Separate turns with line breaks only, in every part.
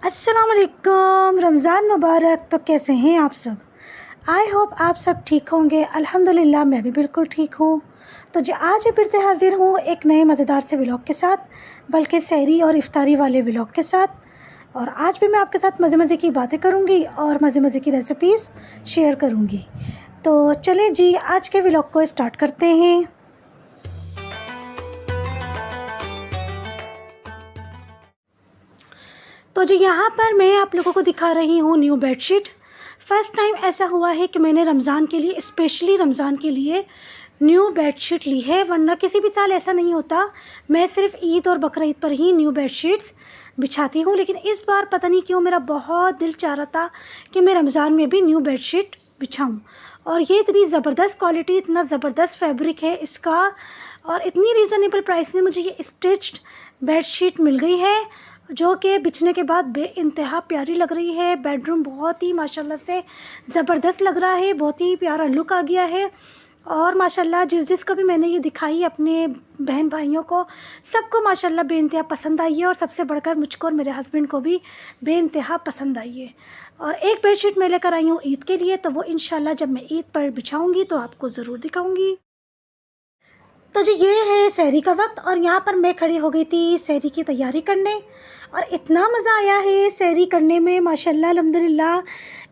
अस्सलाम वालेकुम, रमज़ान मुबारक। तो कैसे हैं आप सब? आई होप आप सब ठीक होंगे। अल्हम्दुलिल्लाह मैं भी बिल्कुल ठीक हूँ। तो जो आज मैं फिर से हाज़िर हूँ एक नए मज़ेदार से व्लॉग के साथ, बल्कि सहरी और इफ्तारी वाले व्लॉग के साथ। और आज भी मैं आपके साथ मज़े मज़े की बातें करूँगी और मज़े मज़े की रेसिपीज़ शेयर करूँगी। तो चलें जी, आज के व्लॉग को स्टार्ट करते हैं। तो जी यहाँ पर मैं आप लोगों को दिखा रही हूँ न्यू बेडशीट। फ़र्स्ट टाइम ऐसा हुआ है कि मैंने रमज़ान के लिए, स्पेशली रमज़ान के लिए न्यू बेडशीट ली है, वरना किसी भी साल ऐसा नहीं होता। मैं सिर्फ़ ईद और बकरीद पर ही न्यू बेडशीट्स बिछाती हूँ, लेकिन इस बार पता नहीं क्यों मेरा बहुत दिल चाह रहा था कि मैं रमज़ान में भी न्यू बेडशीट बिछाऊँ। और ये इतनी ज़बरदस्त क्वालिटी, इतना ज़बरदस्त फैब्रिक है इसका, और इतनी रीज़नेबल प्राइस में मुझे ये स्टिच्ड बेडशीट मिल गई है, जो कि बिछने के बाद बेइंतहा प्यारी लग रही है। बेडरूम बहुत ही माशाल्लाह से ज़बरदस्त लग रहा है, बहुत ही प्यारा लुक आ गया है। और माशाल्लाह जिस को भी मैंने ये दिखाई अपने बहन भाइयों को, सबको माशाल्लाह बेइंतहा पसंद आई है, और सबसे बढ़कर मुझको और मेरे हस्बैंड को भी बेइंतहा पसंद आई है। और एक बेडशीट मैं लेकर आई हूँ ईद के लिए, तो वो इंशाल्लाह जब मैं ईद पर बिछाऊँगी तो आपको ज़रूर दिखाऊँगी। तो जी ये है सहरी का वक्त, और यहाँ पर मैं खड़ी हो गई थी सहरी की तैयारी करने, और इतना मज़ा आया है सहरी करने में माशाल्लाह अल्हम्दुलिल्लाह।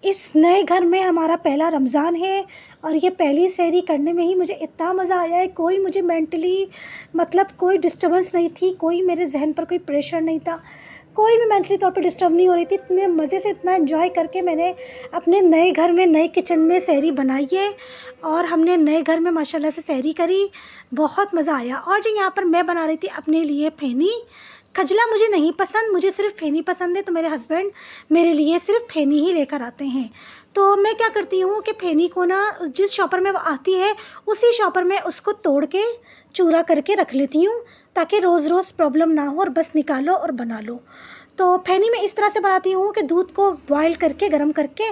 इस नए घर में हमारा पहला रमज़ान है, और ये पहली सहरी करने में ही मुझे इतना मज़ा आया है। कोई मुझे मेंटली मतलब कोई डिस्टर्बेंस नहीं थी, कोई मेरे जहन पर कोई प्रेशर नहीं था, कोई भी मेंटली तौर पे डिस्टर्ब नहीं हो रही थी। इतने मज़े से, इतना एंजॉय करके मैंने अपने नए घर में, नए किचन में सहरी बनाई है, और हमने नए घर में माशाल्लाह से सहरी करी, बहुत मज़ा आया। और जो यहाँ पर मैं बना रही थी अपने लिए फेनी, खजला मुझे नहीं पसंद, मुझे सिर्फ़ फेनी पसंद है, तो मेरे हस्बैंड मेरे लिए सिर्फ़ फेनी ही लेकर आते हैं। तो मैं क्या करती हूँ कि फेनी को ना, जिस शॉपर में वो आती है उसी शॉपर में उसको तोड़ के चूरा करके रख लेती हूँ, ताकि रोज़ रोज़ प्रॉब्लम ना हो, और बस निकालो और बना लो। तो फेनी में इस तरह से बनाती हूँ कि दूध को बॉईल करके, गर्म करके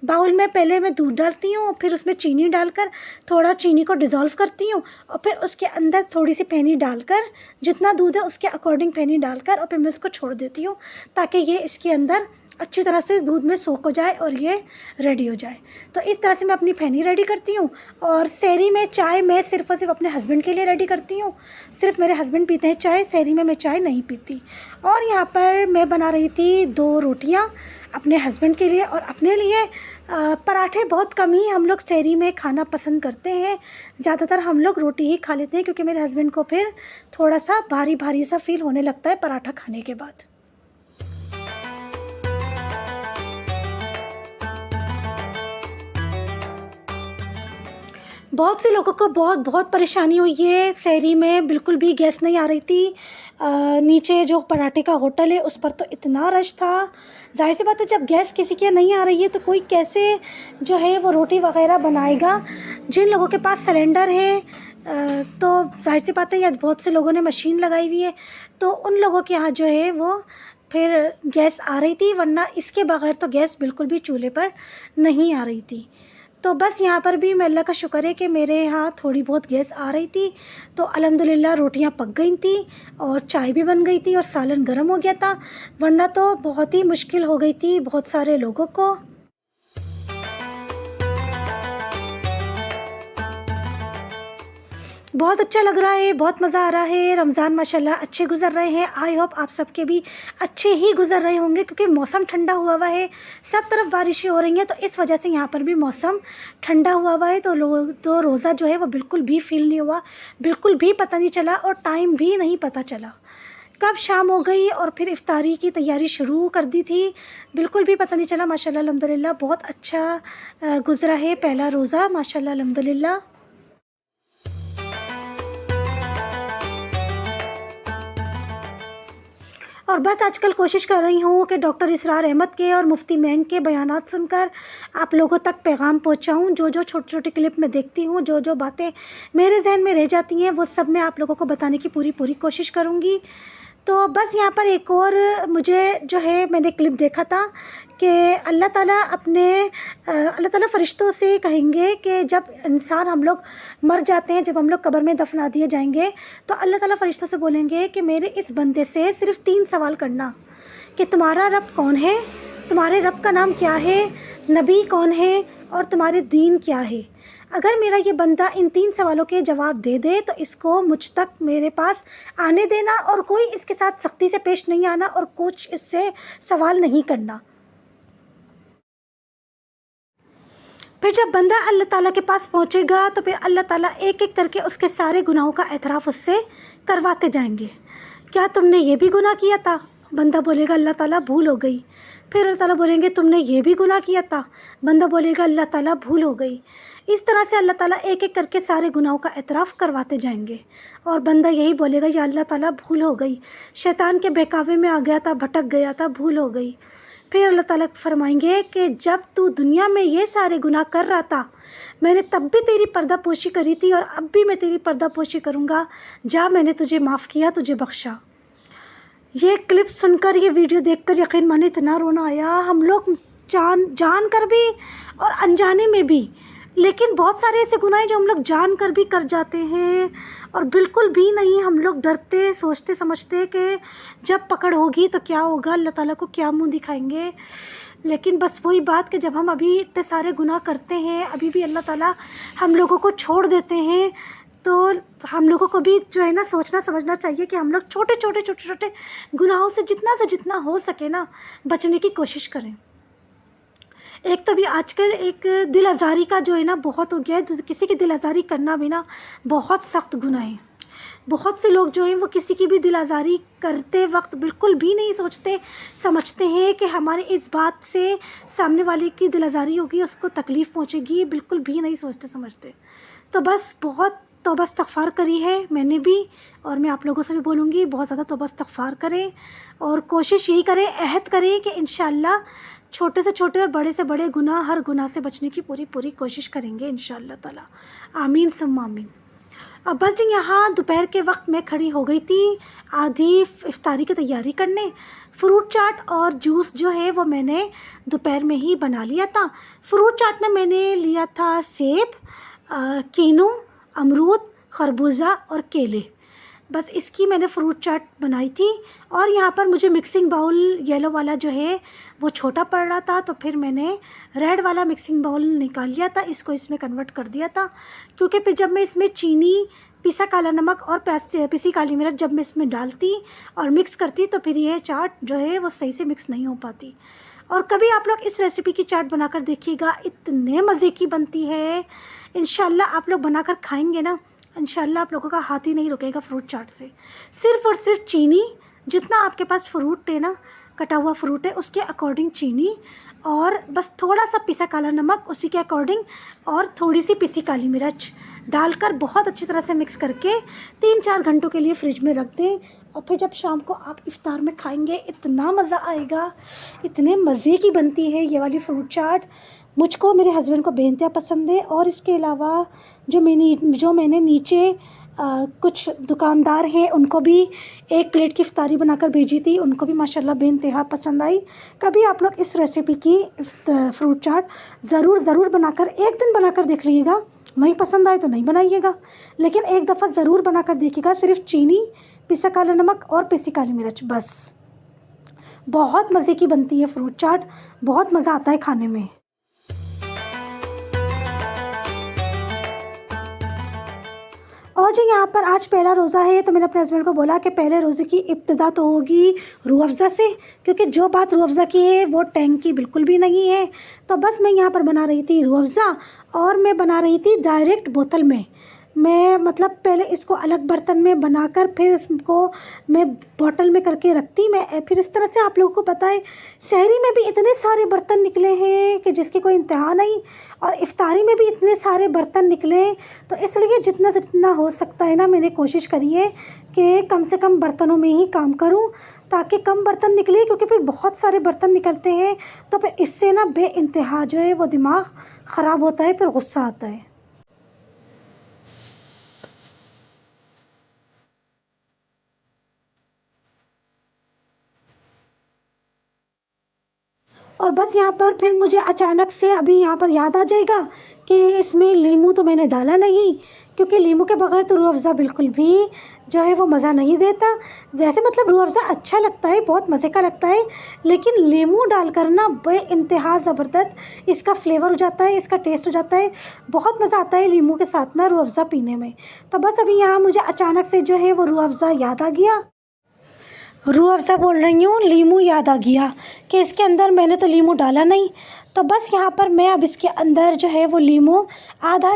बाउल में पहले मैं दूध डालती हूँ, फिर उसमें चीनी डालकर थोड़ा चीनी को डिज़ोल्व करती हूँ, और फिर उसके अंदर थोड़ी सी फेनी डालकर, जितना दूध है उसके अकॉर्डिंग फेनी डालकर, और फिर मैं इसको छोड़ देती हूँ ताकि ये इसके अंदर अच्छी तरह से दूध में सोख हो जाए और ये रेडी हो जाए। तो इस तरह से मैं अपनी फेनी रेडी करती हूँ। और सहरी में चाय मैं सिर्फ़ और सिर्फ अपने हस्बैंड के लिए रेडी करती हूँ, सिर्फ मेरे हस्बैंड पीते हैं चाय, सहरी में मैं चाय नहीं पीती। और यहाँ पर मैं बना रही थी 2 रोटियाँ अपने हस्बैंड के लिए और अपने लिए। पराठे बहुत कम ही हम लोग सहरी में खाना पसंद करते हैं, ज़्यादातर हम लोग रोटी ही खा लेते हैं, क्योंकि मेरे हस्बैंड को फिर थोड़ा सा भारी भारी सा फील होने लगता है पराठा खाने के बाद। बहुत से लोगों को बहुत बहुत परेशानी हुई है सहरी में, बिल्कुल भी गैस नहीं आ रही थी। नीचे जो पराठे का होटल है उस पर तो इतना रश था। जाहिर सी बात है, जब गैस किसी के नहीं आ रही है तो कोई कैसे जो है वो रोटी वग़ैरह बनाएगा। जिन लोगों के पास सिलेंडर है तो जाहिर सी बात है, या बहुत से लोगों ने मशीन लगाई हुई है, तो उन लोगों के यहाँ जो है वो फिर गैस आ रही थी, वरना इसके बगैर तो गैस बिल्कुल भी चूल्हे पर नहीं आ रही थी। तो बस यहाँ पर भी मैं अल्लाह का शुक्र है कि मेरे यहाँ थोड़ी बहुत गैस आ रही थी, तो अल्हम्दुलिल्लाह रोटियाँ पक गई थी, और चाय भी बन गई थी, और सालन गर्म हो गया था, वरना तो बहुत ही मुश्किल हो गई थी बहुत सारे लोगों को। बहुत अच्छा लग रहा है, बहुत मज़ा आ रहा है। रमज़ान माशाल्लाह अच्छे गुज़र रहे हैं। आई होप आप सबके भी अच्छे ही गुज़र रहे होंगे, क्योंकि मौसम ठंडा हुआ हुआ है, सब तरफ बारिशें हो रही हैं, तो इस वजह से यहाँ पर भी मौसम ठंडा हुआ हुआ है। तो रोज़ा जो है वो बिल्कुल भी फ़ील नहीं हुआ, बिल्कुल भी पता नहीं चला, और टाइम भी नहीं पता चला कब शाम हो गई, और फिर इफ्तारी की तैयारी शुरू कर दी थी, बिल्कुल भी पता नहीं चला। माशाल्लाह अल्हम्दुलिल्लाह बहुत अच्छा गुज़रा है पहला रोज़ा, माशाल्लाह अल्हम्दुलिल्लाह। और बस आजकल कोशिश कर रही हूँ कि डॉक्टर इसरार अहमद के और मुफ्ती महंग के बयानात सुनकर आप लोगों तक पैगाम पहुँचाऊँ। जो जो छोटी-छोटी क्लिप में देखती हूँ, जो जो बातें मेरे जहन में रह जाती हैं, वो सब मैं आप लोगों को बताने की पूरी कोशिश करूँगी। तो बस यहाँ पर एक और मुझे जो है, मैंने क्लिप देखा था कि अल्लाह ताला फ़रिश्तों से कहेंगे कि जब इंसान, हम लोग मर जाते हैं, जब हम लोग कब्र में दफना दिए जाएंगे, तो अल्लाह ताला फ़रिश्तों से बोलेंगे कि मेरे इस बंदे से सिर्फ़ 3 सवाल करना, कि तुम्हारा रब कौन है, तुम्हारे रब का नाम क्या है, नबी कौन है और तुम्हारे दीन क्या है। अगर मेरा ये बंदा इन 3 सवालों के जवाब दे दे तो इसको मुझ तक मेरे पास आने देना और कोई इसके साथ सख्ती से पेश नहीं आना और कुछ इससे सवाल नहीं करना। फिर जब बंदा अल्लाह ताला के पास पहुँचेगा तो फिर अल्लाह ताला एक एक करके उसके सारे गुनाहों का एतराफ़ उससे करवाते जाएंगे। क्या तुमने ये भी गुनाह किया था? बंदा बोलेगा अल्लाह ताला भूल हो गई। फिर अल्लाह ताला बोलेंगे तुमने ये भी गुनाह किया था? बंदा बोलेगा अल्लाह ताला भूल हो गई। इस तरह से अल्लाह ताला एक एक करके सारे गुनाहों का एतराफ़ करवाते जाएंगे और बंदा यही बोलेगा या अल्लाह ताला भूल हो गई, शैतान के बहकावे में आ गया था, भटक गया था, भूल हो गई। फिर अल्लाह ताला फरमाएंगे कि जब तू दुनिया में ये सारे गुनाह कर रहा था मैंने तब भी तेरी पर्दापोशी करी थी और अब भी मैं तेरी पर्दापोशी करूँगा, जा मैंने तुझे माफ़ किया, तुझे बख्शा। ये क्लिप सुनकर, ये वीडियो देखकर यकीन माने इतना रोना आया। हम लोग जान कर भी और अनजाने में भी, लेकिन बहुत सारे ऐसे गुनाह हैं जो हम लोग जान कर भी कर जाते हैं और बिल्कुल भी नहीं हम लोग डरते, सोचते समझते कि जब पकड़ होगी तो क्या होगा, अल्लाह ताला को क्या मुंह दिखाएंगे। लेकिन बस वही बात कि जब हम अभी इतने सारे गुनाह करते हैं, अभी भी अल्लाह ताला हम लोगों को छोड़ देते हैं, तो हम लोगों को भी जो है ना सोचना समझना चाहिए कि हम लोग छोटे छोटे गुनाहों से जितना हो सके ना बचने की कोशिश करें। एक तो भी आजकल एक दिल आज़ारी का जो है ना बहुत हो गया है, किसी की दिल आज़ारी करना भी ना बहुत सख्त गुनाह है। बहुत से लोग जो हैं वो किसी की भी दिल आज़ारी करते वक्त बिल्कुल भी नहीं सोचते समझते हैं कि हमारे इस बात से सामने वाले की दिल आज़ारी होगी, उसको तकलीफ़ पहुँचेगी, बिल्कुल भी नहीं सोचते समझते। तो बस बहुत तौबा इस्तग़फ़ार करी है मैंने भी, और मैं आप लोगों से भी बोलूँगी बहुत ज़्यादा तौबा इस्तग़फ़ार करें और कोशिश यही करें, अहद करें कि इंशाअल्लाह छोटे से छोटे और बड़े से बड़े गुनाह, हर गुनाह से बचने की पूरी कोशिश करेंगे इंशाअल्लाह ताला। आमीन सुम्मा आमीन। अब बस जी यहाँ दोपहर के वक्त मैं खड़ी हो गई थी आधी इफ्तारी की तैयारी करने। फ्रूट चाट और जूस जो है वो मैंने दोपहर में ही बना लिया था। फ्रूट चाट में मैंने लिया था सेब, कीनू, अमरूद, खरबूजा और केले। बस इसकी मैंने फ्रूट चाट बनाई थी और यहाँ पर मुझे मिक्सिंग बाउल येलो वाला जो है वो छोटा पड़ रहा था, तो फिर मैंने रेड वाला मिक्सिंग बाउल निकाल लिया था, इसको इसमें कन्वर्ट कर दिया था। क्योंकि फिर जब मैं इसमें चीनी, पिसा काला नमक और पिसी काली मिर्च जब मैं इसमें डालती और मिक्स करती तो फिर ये चाट जो है वो सही से मिक्स नहीं हो पाती। और कभी आप लोग इस रेसिपी की चाट बनाकर देखिएगा, इतने मज़े की बनती है। इंशाल्लाह आप लोग बनाकर खाएंगे ना, इंशाल्लाह आप लोगों का हाथ ही नहीं रुकेगा फ्रूट चाट से। सिर्फ़ और सिर्फ चीनी, जितना आपके पास फ्रूट है ना, कटा हुआ फ्रूट है उसके अकॉर्डिंग चीनी, और बस थोड़ा सा पिसा काला नमक उसी के अकॉर्डिंग, और थोड़ी सी पिसी काली मिर्च डालकर बहुत अच्छी तरह से मिक्स करके 3-4 घंटों के लिए फ्रिज में रख दें। और फिर जब शाम को आप इफ़्तार में खाएंगे इतना मज़ा आएगा, इतने मज़े की बनती है ये वाली फ्रूट चाट। मुझको, मेरे हस्बैंड को बेइंतहा पसंद है। और इसके अलावा जो मैंने नीचे कुछ दुकानदार हैं उनको भी एक प्लेट की इफ्तारी बनाकर भेजी थी, उनको भी माशाल्लाह बेइंतहा पसंद आई। कभी आप लोग इस रेसिपी की फ्रूट चाट ज़रूर बनाकर, एक दिन बनाकर देख लीजिएगा, नहीं पसंद आए तो नहीं बनाइएगा, लेकिन एक दफ़ा ज़रूर बनाकर देखिएगा। सिर्फ चीनी, पिसा काला नमक और पिसी काली मिर्च, बस। बहुत मज़े की बनती है फ्रूट चाट, बहुत मज़ा आता है खाने में। और जो यहाँ पर आज पहला रोज़ा है तो मैंने अपने हस्बैंड को बोला कि पहले रोज़े की इब्तिदा तो होगी रूह अफ़ज़ा से, क्योंकि जो बात रूह अफ़ज़ा की है वो टैंक की बिल्कुल भी नहीं है। तो बस मैं यहाँ पर बना रही थी रूह अफ़ज़ा, और मैं बना रही थी डायरेक्ट बोतल में। मैं मतलब पहले इसको अलग बर्तन में बनाकर फिर इसको मैं बॉटल में करके रखती मैं। फिर इस तरह से आप लोगों को पता है सहरी में भी इतने सारे बर्तन निकले हैं कि जिसकी कोई इंतहा नहीं, और इफ्तारी में भी इतने सारे बर्तन निकले। तो इसलिए जितना से जितना हो सकता है ना, मैंने कोशिश करी है कि कम से कम बर्तनों में ही काम करूं ताकि कम बर्तन निकले, क्योंकि फिर बहुत सारे बर्तन निकलते हैं तो फिर इससे ना बेइंतहा जो है वो दिमाग ख़राब होता है, फिर गुस्सा आता है। और बस यहाँ पर फिर मुझे अचानक से अभी यहाँ पर याद आ जाएगा कि इसमें लीमू तो मैंने डाला नहीं, क्योंकि लीमू के बगैर तो रूह अफ़ज़ा बिल्कुल भी जो है वो मज़ा नहीं देता। वैसे मतलब रूह अफ़ज़ा अच्छा लगता है, बहुत मज़े का लगता है, लेकिन लीमू डालकर ना बेइंतहा ज़बरदस्त इसका फ्लेवर हो जाता है, इसका टेस्ट हो जाता है। बहुत मज़ा आता है लीमू के साथ ना रूह अफ़ज़ा पीने में। तो बस अभी यहाँ मुझे अचानक से जो है वो रूह अफ़ज़ा याद आ गया, रूह अफ़ज़ा बोल रही हूँ, लीमू याद आ गया कि इसके अंदर मैंने तो लीमू डाला नहीं। तो बस यहाँ पर मैं अब इसके अंदर जो है वो लीमू आधा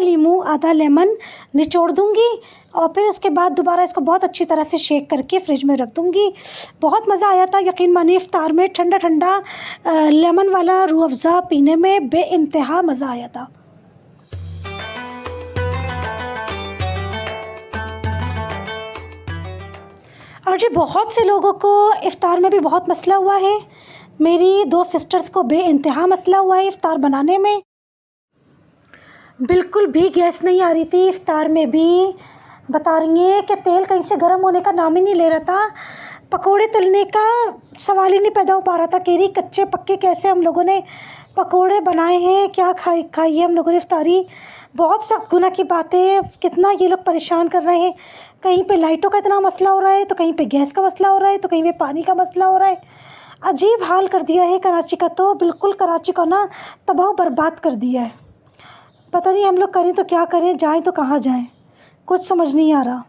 लेमन निचोड़ दूँगी और फिर उसके बाद दोबारा इसको बहुत अच्छी तरह से शेक करके फ्रिज में रख दूँगी। बहुत मज़ा आया था, यकीन मानिए इफ्तार में ठंडा ठंडा लेमन वाला रूह अफ़ज़ा पीने में बेइंतहा मज़ा आया था। और जी बहुत से लोगों को इफ़्तार में भी बहुत मसला हुआ है। मेरी 2 सिस्टर्स को बेइंतहा मसला हुआ है इफ़्तार बनाने में। बिल्कुल भी गैस नहीं आ रही थी इफ़्तार में भी। बता रही हैं कि तेल कहीं से गर्म होने का नाम ही नहीं ले रहा था। पकोड़े तलने का सवाल ही नहीं पैदा हो पा रहा था। कह रही कच्चे पक्के कैसे हम लोगों ने पकोड़े बनाए हैं, क्या खाई है हम लोगों ने इफ़्तारी। बहुत सख्त गुनाह की बात है, कितना ये लोग परेशान कर रहे हैं। कहीं पे लाइटों का इतना मसला हो रहा है, तो कहीं पे गैस का मसला हो रहा है, तो कहीं पे पानी का मसला हो रहा है। अजीब हाल कर दिया है कराची का, तो बिल्कुल कराची को ना तबाह बर्बाद कर दिया है। पता नहीं हम लोग करें तो क्या करें, जाएं तो कहाँ जाएं, कुछ समझ नहीं आ रहा।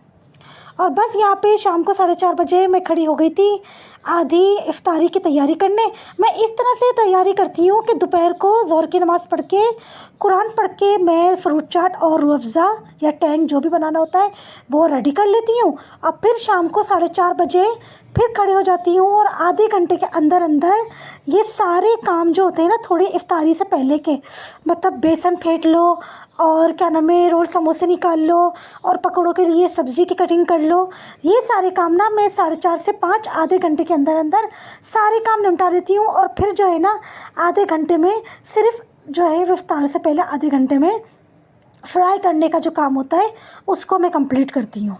और बस यहाँ पे शाम को 4:30 बजे मैं खड़ी हो गई थी आधी इफ़्तारी की तैयारी करने। मैं इस तरह से तैयारी करती हूँ कि दोपहर को ज़ोहर की नमाज़ पढ़ के कुरान पढ़ के मैं फ्रूट चाट और रूह अफ़ज़ा या टैंग जो भी बनाना होता है वो रेडी कर लेती हूँ। अब फिर शाम को 4:30 बजे फिर खड़े हो जाती हूँ और आधे घंटे के अंदर अंदर ये सारे काम जो होते हैं ना थोड़ी इफ़्तारी से पहले के, मतलब बेसन फेंट लो और क्या नाम है रोल समोसे निकाल लो और पकौड़ों के लिए सब्ज़ी की कटिंग कर लो। ये सारे काम ना मैं 4:30 से 5 आधे घंटे के अंदर अंदर सारे काम निपटा देती हूँ। और फिर जो है ना आधे घंटे में सिर्फ जो है इफ़्तार से पहले आधे घंटे में फ्राई करने का जो काम होता है उसको मैं कंप्लीट करती हूँ।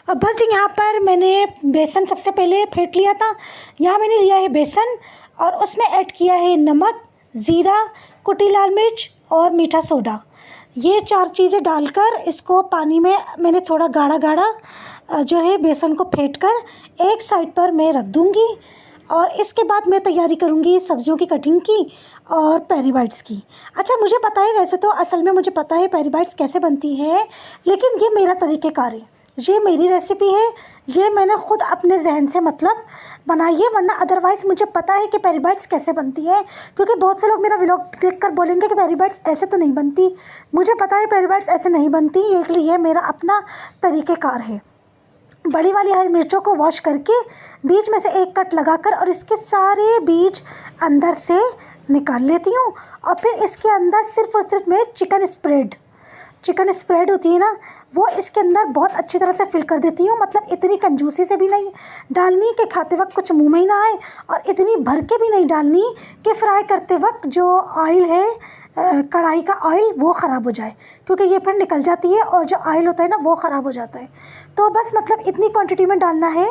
अब बस जी यहाँ पर मैंने बेसन सबसे पहले फेंट लिया था। यहाँ मैंने लिया है बेसन और उसमें ऐड किया है नमक, ज़ीरा, कुटी लाल मिर्च और मीठा सोडा। ये 4 चीज़ें डालकर इसको पानी में मैंने थोड़ा गाढ़ा गाढ़ा जो है बेसन को फेंट कर एक साइड पर मैं रख दूँगी। और इसके बाद मैं तैयारी करूँगी सब्जियों की कटिंग की और पेरी बाइट्स की। अच्छा मुझे पता है, वैसे तो असल में मुझे पता है पेरी बाइट्स कैसे बनती है, लेकिन ये मेरा तरीक़ेकार है, ये मेरी रेसिपी है, ये मैंने ख़ुद अपने जहन से मतलब बनाई है। वरना अदरवाइज़ मुझे पता है कि पेरी बाइट्स कैसे बनती है, क्योंकि बहुत से लोग मेरा व्लॉग देखकर बोलेंगे कि पेरी बाइट्स ऐसे तो नहीं बनती। मुझे पता है पेरी बाइट्स ऐसे नहीं बनती, इसलिए मेरा अपना तरीक़ेकार है। बड़ी वाली हरी मिर्चों को वॉश करके बीच में से एक कट लगाकर और इसके सारे बीज अंदर से निकाल लेती हूँ। और फिर इसके अंदर सिर्फ़ और सिर्फ मैं चिकन स्प्रेड होती है ना, वो इसके अंदर बहुत अच्छी तरह से फिल कर देती हूँ। मतलब इतनी कंजूसी से भी नहीं डालनी कि खाते वक्त कुछ मुंह में ही ना आए, और इतनी भर के भी नहीं डालनी कि फ्राई करते वक्त जो ऑयल है कढ़ाई का ऑयल वो ख़राब हो जाए, क्योंकि ये फिर निकल जाती है और जो ऑयल होता है ना वो ख़राब हो जाता है। तो बस मतलब इतनी क्वांटिटी में डालना है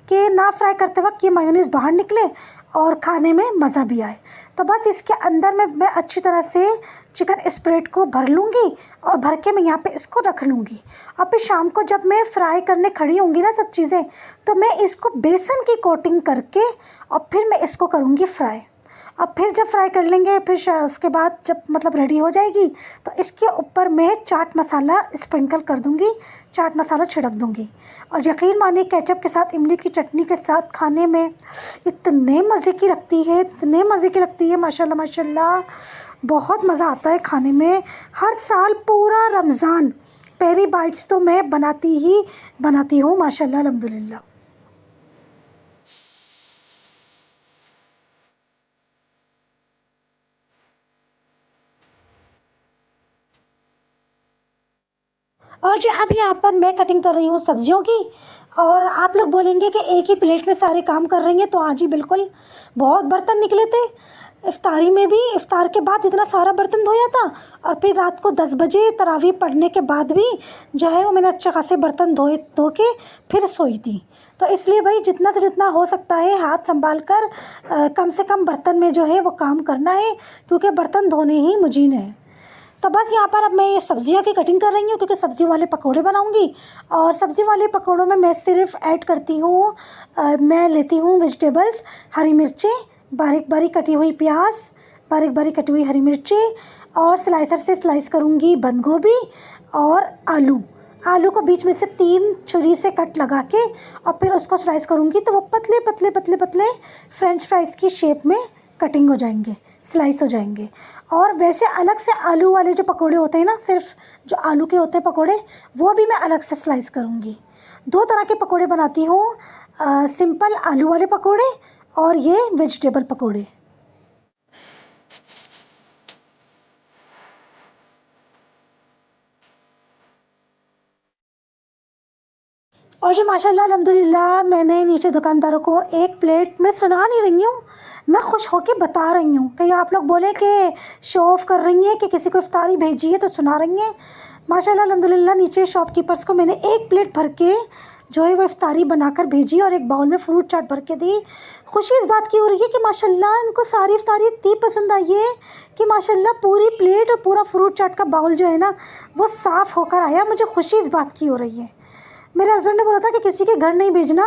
कि ना फ्राई करते वक्त ये मायोनीज़ बाहर निकले और खाने में मज़ा भी आए। तो बस इसके अंदर में मैं अच्छी तरह से चिकन स्प्रेड को भर लूँगी और भर के मैं यहाँ पे इसको रख लूँगी। और फिर शाम को जब मैं फ्राई करने खड़ी होंगी ना सब चीज़ें, तो मैं इसको बेसन की कोटिंग करके और फिर मैं इसको करूँगी फ्राई। अब फिर जब फ्राई कर लेंगे फिर उसके बाद जब मतलब रेडी हो जाएगी तो इसके ऊपर मैं चाट मसाला स्प्रिंकल कर दूँगी, चाट मसाला छिड़क दूँगी। और यकीन मानिए केचप के साथ इमली की चटनी के साथ खाने में इतने मज़े की लगती है, इतने मज़े की लगती है, माशाल्लाह माशाल्लाह बहुत मज़ा आता है खाने में। हर साल पूरा रमज़ान पेरी बाइट्स तो मैं बनाती हूँ माशाल्लाह अल्हम्दुलिल्लाह। और जो अब यहाँ पर मैं कटिंग कर रही हूँ सब्जियों की। और आप लोग बोलेंगे कि एक ही प्लेट में सारे काम कर रही हैं, तो हाँ जी बिल्कुल, बहुत बर्तन निकले थे। इफ्तारी में भी इफ्तार के बाद जितना सारा बर्तन धोया था, और फिर रात को 10 बजे तरावी पढ़ने के बाद भी जो है वो मैंने अच्छे खासे बर्तन धो के फिर सोई थी। तो इसलिए भाई जितना से जितना हो सकता है हाथ संभाल कर कम से कम बर्तन में जो है वो काम करना है, क्योंकि बर्तन धोने ही मुजीन है। तो बस यहाँ पर अब मैं ये सब्ज़ियों की कटिंग कर रही हूँ, क्योंकि सब्ज़ी वाले पकोड़े बनाऊँगी। और सब्ज़ी वाले पकोड़ों में मैं सिर्फ ऐड करती हूँ, मैं लेती हूँ वेजिटेबल्स, हरी मिर्चें, बारीक बारीक कटी हुई प्याज, बारीक बारीक कटी हुई हरी मिर्चें, और स्लाइसर से स्लाइस करूँगी बंद गोभी और आलू को बीच में से 3 छुरी से कट लगा के और फिर उसको स्लाइस करूँगी, तो वो पतले पतले पतले पतले फ्रेंच फ्राइज़ की शेप में कटिंग हो जाएंगे, स्लाइस हो जाएंगे। और वैसे अलग से आलू वाले जो पकोड़े होते हैं ना, सिर्फ जो आलू के होते हैं पकोड़े, वो भी मैं अलग से स्लाइस करूँगी। 2 तरह के पकोड़े बनाती हूँ, सिंपल आलू वाले पकोड़े और ये वेजिटेबल पकोड़े। और जो माशाल्लाह अल्हम्दुलिल्लाह मैंने नीचे दुकानदारों को एक प्लेट में सुना नहीं रही हूँ, मैं खुश होकर बता रही हूँ। कहीं आप लोग बोले कि शो ऑफ़ कर रही हैं कि किसी को इफ्तारी भेजी है तो सुना रही हैं। माशाल्लाह अल्हम्दुलिल्लाह नीचे शॉपकीपर्स को मैंने एक प्लेट भर के जो है वो इफ्तारी बनाकर भेजी और एक बाउल में फ्रूट चाट भर के दी। खुशी इस बात की हो रही है कि माशाल्लाह इनको सारी इफ्तारी इतनी पसंद आई है कि माशाल्लाह पूरी प्लेट और पूरा फ्रूट चाट का बाउल जो है ना वो साफ़ होकर आया। मुझे खुशी इस बात की हो रही है। मेरे हस्बैंड ने बोला था कि किसी के घर नहीं भेजना,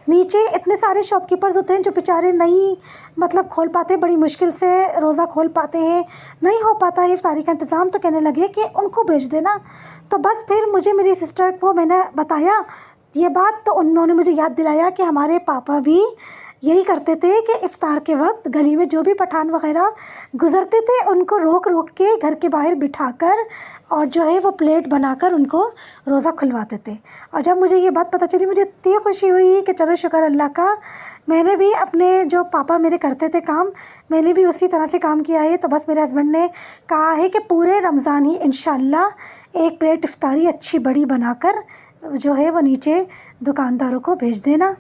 नीचे इतने सारे शॉपकीपर्स होते हैं जो बेचारे नहीं मतलब खोल पाते, बड़ी मुश्किल से रोज़ा खोल पाते हैं, नहीं हो पाता है इफ्तारी का इंतज़ाम, तो कहने लगे कि उनको भेज देना। तो बस फिर मुझे मेरी सिस्टर को मैंने बताया ये बात, तो उन्होंने मुझे याद दिलाया कि हमारे पापा भी यही करते थे कि इफ़्तार के वक्त गली में जो भी पठान वगैरह गुज़रते थे उनको रोक रोक के घर के बाहर बिठाकर और जो है वो प्लेट बनाकर उनको रोज़ा खुलवाते थे। और जब मुझे ये बात पता चली मुझे इतनी खुशी हुई कि चलो शुक्र अल्लाह का, मैंने भी अपने जो पापा मेरे करते थे काम, मैंने भी उसी तरह से काम किया है। तो बस मेरे हस्बैंड ने कहा है कि पूरे रमज़ान ही इंशाअल्लाह एक प्लेट इफ़्तारी अच्छी बड़ी बनाकर जो है वो नीचे दुकानदारों को भेज देना।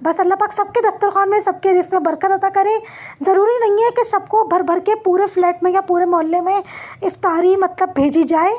बस अल्लाह पाक सबके दस्तरखान में सबके रिज़्क़ में बरकत अता करे। ज़रूरी नहीं है कि सबको भर भर के पूरे फ्लैट में या पूरे मोहल्ले में इफ़्तारी मतलब भेजी जाए,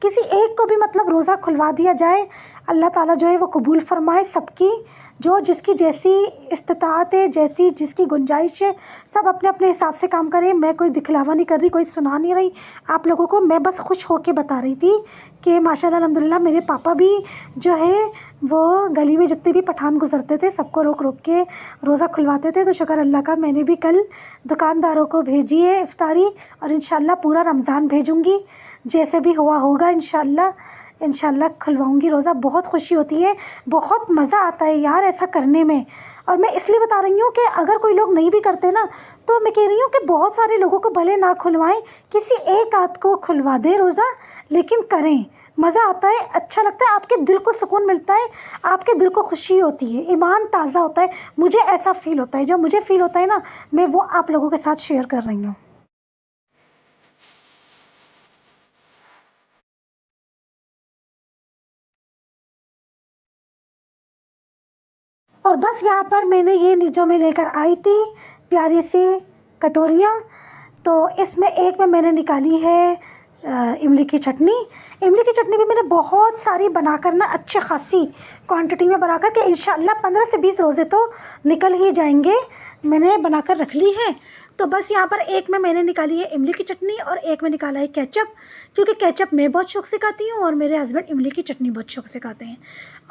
किसी एक को भी मतलब रोज़ा खुलवा दिया जाए। अल्लाह ताला जो है वो कबूल फ़रमाए सबकी, जो जिसकी जैसी इस्तिताअत है, जैसी जिसकी गुंजाइश है, सब अपने अपने हिसाब से काम करें। मैं कोई दिखलावा नहीं कर रही, कोई सुना नहीं रही आप लोगों को, मैं बस खुश होके बता रही थी कि माशाल्लाह अल्हम्दुलिल्लाह मेरे पापा भी जो है वो गली में जितने भी पठान गुज़रते थे सबको रोक रोक के रोज़ा खुलवाते थे। तो शुक्र अल्लाह का मैंने भी कल दुकानदारों को भेजी है इफ़्तारी, और इंशाअल्लाह पूरा रमज़ान भेजूँगी, जैसे भी हुआ होगा इंशाअल्लाह खुलवाऊँगी रोज़ा। बहुत खुशी होती है, बहुत मज़ा आता है यार ऐसा करने में। और मैं इसलिए बता रही हूँ कि अगर कोई लोग नहीं भी करते ना, तो मैं कह रही हूँ कि बहुत सारे लोगों को भले ना खुलवाएं, किसी एक आध को खुलवा दें रोज़ा, लेकिन करें, मज़ा आता है, अच्छा लगता है, आपके दिल को सुकून मिलता है, आपके दिल को खुशी होती है, ईमान ताज़ा होता है। मुझे ऐसा फ़ील होता है, जो मुझे फ़ील होता है ना, मैं वो आप लोगों के साथ शेयर कर रही हूँ। और बस यहाँ पर मैंने ये जो मैं लेकर आई थी प्यारी सी कटोरियाँ, तो इसमें एक में मैंने निकाली है इमली की चटनी। इमली की चटनी भी मैंने बहुत सारी बनाकर ना अच्छी खासी क्वांटिटी में बनाकर के इंशाअल्लाह 15 से 20 रोज़े तो निकल ही जाएंगे, मैंने बनाकर रख ली है। तो बस यहाँ पर एक में मैंने निकाली है इमली की चटनी और एक में निकाला है केचप, क्योंकि केचप मैं बहुत शौक़ से खाती हूँ और मेरे हस्बैंड इमली की चटनी बहुत शौक़ से खाते हैं।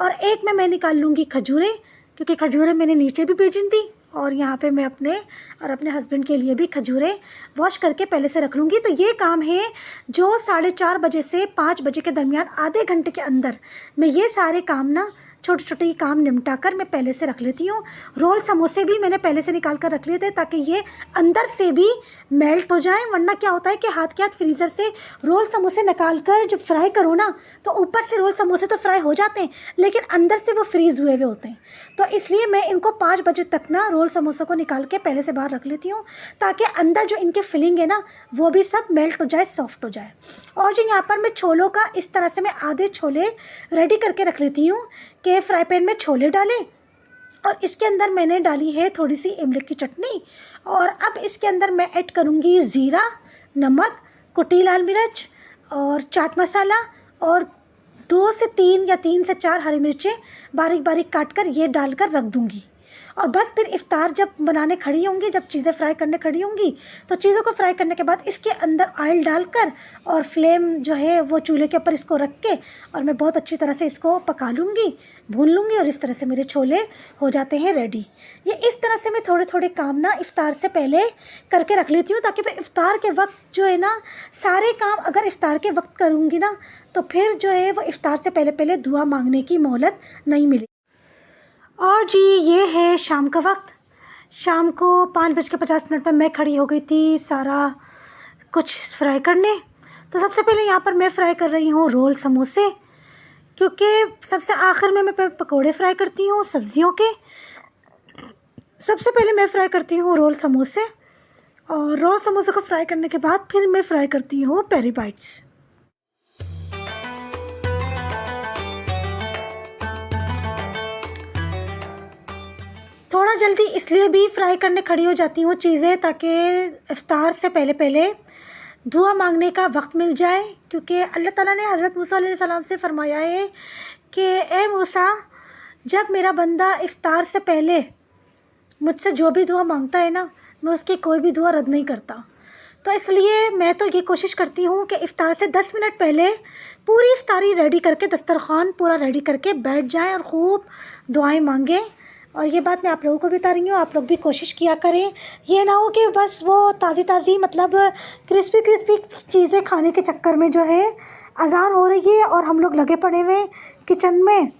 और एक में मैं निकाल लूँगी खजूरें, क्योंकि खजूरें मैंने नीचे भी भेजी थी और यहाँ पे मैं अपने और अपने हस्बैंड के लिए भी खजूरें वॉश करके पहले से रख लूँगी। तो ये काम है जो 4:30 बजे से 5 बजे के दरमियान आधे घंटे के अंदर मैं ये सारे काम ना छोटे छोटे काम निपटा कर मैं पहले से रख लेती हूँ। रोल समोसे भी मैंने पहले से निकाल कर रख लिए थे ताकि ये अंदर से भी मेल्ट हो जाए, वरना क्या होता है कि हाथ के हाथ फ्रीज़र से रोल समोसे निकाल कर जब फ्राई करो ना तो ऊपर से रोल समोसे तो फ्राई हो जाते हैं लेकिन अंदर से वो फ्रीज़ हुए हुए होते हैं। तो इसलिए मैं इनको 5 बजे तक ना रोल समोसों को निकाल के पहले से बाहर रख लेती हूँ ताकि अंदर जो इनके फिलिंग है ना वो भी सब मेल्ट हो जाए, सॉफ्ट हो जाए। और जो यहाँ पर मैं छोलों का इस तरह से मैं आधे छोले रेडी करके रख लेती हूँ कि फ्राई पैन में छोले डालें और इसके अंदर मैंने डाली है थोड़ी सी इमली की चटनी। और अब इसके अंदर मैं ऐड करूँगी ज़ीरा, नमक, कुटी लाल मिर्च और चाट मसाला और 2 से 3 या 3 से 4 हरी मिर्चें बारीक बारीक काट कर ये डालकर रख दूँगी। और बस फिर इफ़्तार जब बनाने खड़ी होंगी, जब चीज़ें फ्राई करने खड़ी होंगी, तो चीज़ों को फ्राई करने के बाद इसके अंदर ऑयल डालकर और फ्लेम जो है वो चूल्हे के ऊपर इसको रख के और मैं बहुत अच्छी तरह से इसको पका लूँगी, भून लूँगी और इस तरह से मेरे छोले हो जाते हैं रेडी। ये इस तरह से मैं थोड़े थोड़े काम ना इफ़्तार से पहले करके रख लेती हूँ, ताकि फिर इफ़्तार के वक्त जो है ना सारे काम अगर इफ़्तार के वक्त करूँगी ना तो फिर जो है वो इफ़्तार से पहले पहले दुआ मांगने की मोहलत नहीं मिलेगी। और जी ये है शाम का वक्त। शाम को 5:50 पर मैं खड़ी हो गई थी सारा कुछ फ्राई करने। तो सबसे पहले यहाँ पर मैं फ्राई कर रही हूँ रोल समोसे, क्योंकि सबसे आखिर में मैं पकोड़े फ्राई करती हूँ सब्ज़ियों के। सबसे पहले मैं फ्राई करती हूँ रोल समोसे, और रोल समोसे को फ्राई करने के बाद फिर मैं फ्राई करती हूँ पेरी बाइट्स। थोड़ा जल्दी इसलिए भी फ्राई करने खड़ी हो जाती हूँ चीज़ें, ताकि इफ़्तार से पहले पहले दुआ मांगने का वक्त मिल जाए। क्योंकि अल्लाह ताला ने हज़रत मूसा अलैहिस्सलाम से फ़रमाया है कि ए मूसा, जब मेरा बंदा इफ़्तार से पहले मुझसे जो भी दुआ मांगता है ना, मैं उसकी कोई भी दुआ रद्द नहीं करता। तो इसलिए मैं तो ये कोशिश करती हूँ कि इफ़्तार से 10 मिनट पहले पूरी इफ़्तारी रेडी करके, दस्तरख़्वान पूरा रेडी करके बैठ जाएं और ख़ूब दुआएं मांगें। और ये बात मैं आप लोगों को भी बता रही हूँ, आप लोग भी कोशिश किया करें। ये ना हो कि बस वो ताज़ी मतलब क्रिस्पी चीज़ें खाने के चक्कर में जो है अज़ान हो रही है और हम लोग लगे पड़े हुए किचन में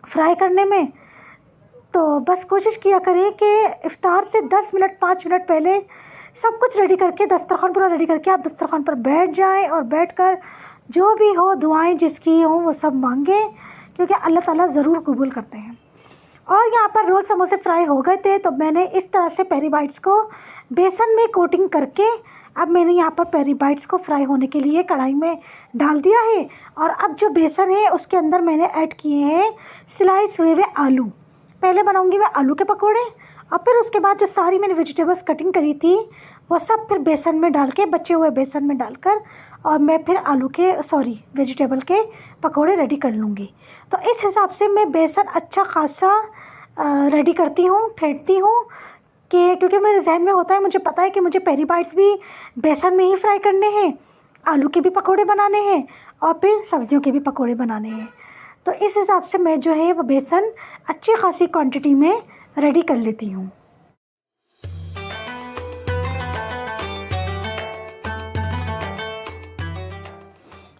फ्राई करने में। तो बस कोशिश किया करें कि इफ़्तार से 10 मिनट 5 मिनट पहले सब कुछ रेडी करके, दस्तरख़्वान पूरा रेडी करके आप दस्तरख़्वान पर बैठ जाएं और बैठकर जो भी हो दुआएं जिसकी हों वो सब मांगें, क्योंकि अल्लाह ताला ज़रूर कबूल करते हैं। और यहाँ पर रोल समोसे फ्राई हो गए थे, तो मैंने इस तरह से पेरी बाइट्स को बेसन में कोटिंग करके अब मैंने यहाँ पर पेरी बाइट्स को फ्राई होने के लिए कढ़ाई में डाल दिया है। और अब जो बेसन है उसके अंदर मैंने ऐड किए हैं स्लाइस हुए आलू। पहले बनाऊँगी मैं आलू के पकौड़े, और फिर उसके बाद जो सारी मैंने वेजिटेबल्स कटिंग करी थी वो सब फिर बेसन में डाल के, बचे हुए बेसन में डालकर, और मैं फिर वेजिटेबल के पकोड़े रेडी कर लूँगी। तो इस हिसाब से मैं बेसन अच्छा खासा रेडी करती हूँ, फेंटती हूँ, कि क्योंकि मेरे जहन में होता है, मुझे पता है कि मुझे पेरी बाइट्स भी बेसन में ही फ्राई करने हैं, आलू के भी पकोड़े बनाने हैं और फिर सब्ज़ियों के भी पकोड़े बनाने हैं। तो इस हिसाब से मैं जो है वो बेसन अच्छी खासी क्वांटिटी में रेडी कर लेती हूँ।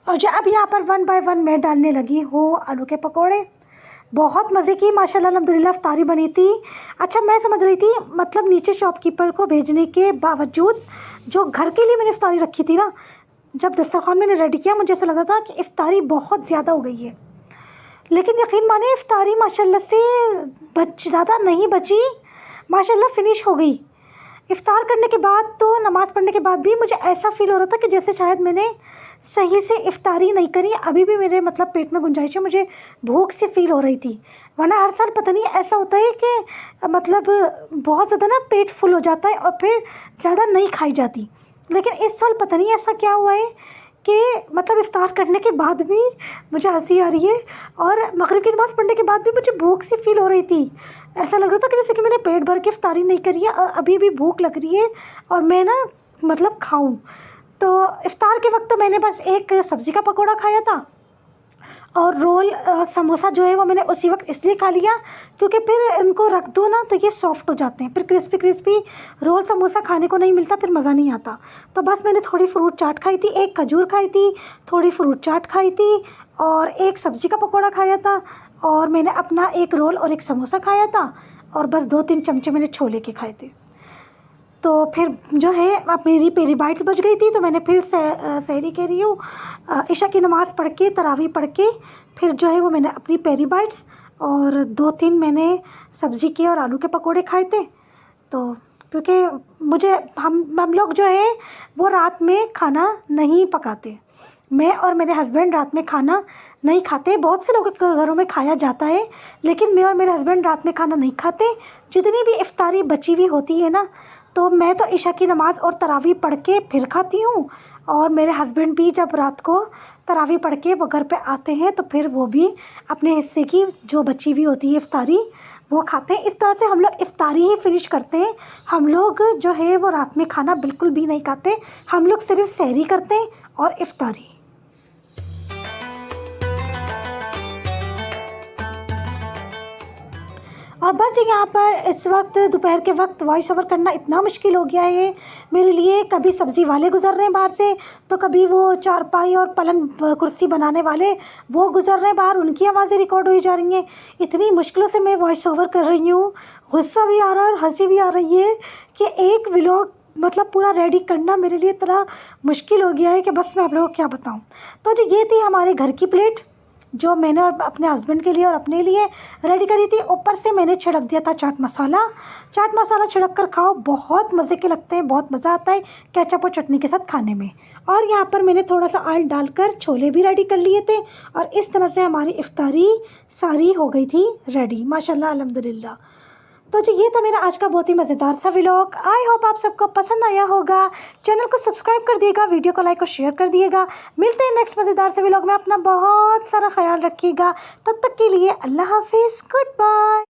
और जो अब यहाँ पर 1 बाय 1 मैं डालने लगी हूँ आलू के पकोड़े। बहुत मज़े की माशाल्लाह अल्हम्दुलिल्लाह इफ्तारी बनी थी। अच्छा, मैं समझ रही थी मतलब नीचे शॉपकीपर को भेजने के बावजूद जो घर के लिए मैंने इफ्तारी रखी थी ना, जब दस्तरख़्वान मैंने रेडी किया मुझे ऐसा लगा था कि इफ्तारी बहुत ज़्यादा हो गई है। लेकिन यकीन माने इफ्तारी माशाल्लाह से ज़्यादा नहीं बची, माशाल्लाह फ़िनिश हो गई। इफ़्तार करने के बाद तो नमाज़ पढ़ने के बाद भी मुझे ऐसा फ़ील हो रहा था कि जैसे शायद मैंने सही से इफ़्तारी नहीं करी। अभी भी मेरे मतलब पेट में गुंजाइश है, मुझे भूख सी फ़ील हो रही थी। वरना हर साल पता नहीं ऐसा होता है कि मतलब बहुत ज़्यादा ना पेट फुल हो जाता है और फिर ज़्यादा नहीं खाई जाती। लेकिन इस साल पता नहीं ऐसा क्या हुआ है कि मतलब इफ़्तार करने के बाद भी मुझे हंसी आ रही है और मगरिब की नमाज़ पढ़ने के बाद भी मुझे भूख सी फ़ील हो रही थी। ऐसा लग रहा था कि जैसे कि मैंने पेट भर के इफ़्तारी नहीं करी है और अभी भी भूख लग रही है और मैं ना मतलब खाऊं। तो इफ़्तार के वक्त तो मैंने बस एक सब्ज़ी का पकौड़ा खाया था और रोल समोसा जो है वो मैंने उसी वक्त इसलिए खा लिया क्योंकि फिर इनको रख दो ना तो ये सॉफ्ट हो जाते हैं, फिर क्रिस्पी रोल समोसा खाने को नहीं मिलता, फिर मज़ा नहीं आता। तो बस मैंने थोड़ी फ्रूट चाट खाई थी, एक खजूर खाई थी, थोड़ी फ्रूट चाट खाई थी और एक सब्ज़ी का पकौड़ा खाया था और मैंने अपना एक रोल और एक समोसा खाया था और बस 2-3 चमचे मैंने छोले के खाए थे। तो फिर जो है अब मेरी पेरी बाइट्स बच गई थी, तो मैंने फिर सहरी कह रही हूँ इशा की नमाज़ पढ़ के, तरावी पढ़ के फिर जो है वो मैंने अपनी पेरी बाइट्स और 2-3 मैंने सब्ज़ी के और आलू के पकोड़े खाए थे। तो क्योंकि मुझे हम लोग जो है वो रात में खाना नहीं पकाते, मैं और मेरे हस्बैंड रात में खाना नहीं खाते। बहुत से लोगों के घरों में खाया जाता है, लेकिन मैं और मेरे हस्बैंड रात में खाना नहीं खाते। जितनी भी इफ्तारी बची हुई होती है ना, तो मैं तो इशा की नमाज़ और तरावी पढ़ के फिर खाती हूँ, और मेरे हस्बैंड भी जब रात को तरावी पढ़ के वो घर पे आते हैं तो फिर वो भी अपने हिस्से की जो बची हुई होती है इफ्तारी वो खाते हैं। इस तरह से हम लोग इफ्तारी ही फिनिश करते हैं। हम लोग जो है वो रात में खाना बिल्कुल भी नहीं खाते। हम लोग सिर्फ सहरी करते हैं और इफ्तारी। और बस जी यहाँ पर इस वक्त दोपहर के वक्त वॉइस ओवर करना इतना मुश्किल हो गया है मेरे लिए। कभी सब्ज़ी वाले गुज़र रहे हैं बाहर से, तो कभी वो चारपाई और पलंग कुर्सी बनाने वाले वो गुज़र रहे हैं बाहर, उनकी आवाज़ें रिकॉर्ड हुई जा रही हैं। इतनी मुश्किलों से मैं वॉइस ओवर कर रही हूँ। गुस्सा भी आ रहा है और हंसी भी आ रही है कि एक व्लॉग मतलब पूरा रेडी करना मेरे लिए इतना मुश्किल हो गया है कि बस मैं आप लोगों को क्या बताऊँ। तो जो ये थी हमारे घर की प्लेट जो मैंने और अपने हस्बैंड के लिए और अपने लिए रेडी करी थी। ऊपर से मैंने छिड़क दिया था चाट मसाला। चाट मसाला छिड़क कर खाओ, बहुत मज़े के लगते हैं, बहुत मज़ा आता है केचप और चटनी के साथ खाने में। और यहाँ पर मैंने थोड़ा सा ऑयल डालकर छोले भी रेडी कर लिए थे, और इस तरह से हमारी इफ्तारी सारी हो गई थी रेडी, माशाल्लाह अल्हम्दुलिल्लाह। तो जी ये था मेरा आज का बहुत ही मज़ेदार सा व्लॉग। आई होप आप सबको पसंद आया होगा। चैनल को सब्सक्राइब कर दिएगा, वीडियो को लाइक और शेयर कर दिएगा। मिलते हैं नेक्स्ट मज़ेदार से व्लॉग में। अपना बहुत सारा ख्याल रखिएगा। तब तक के लिए अल्लाह हाफिज़, गुड बाय।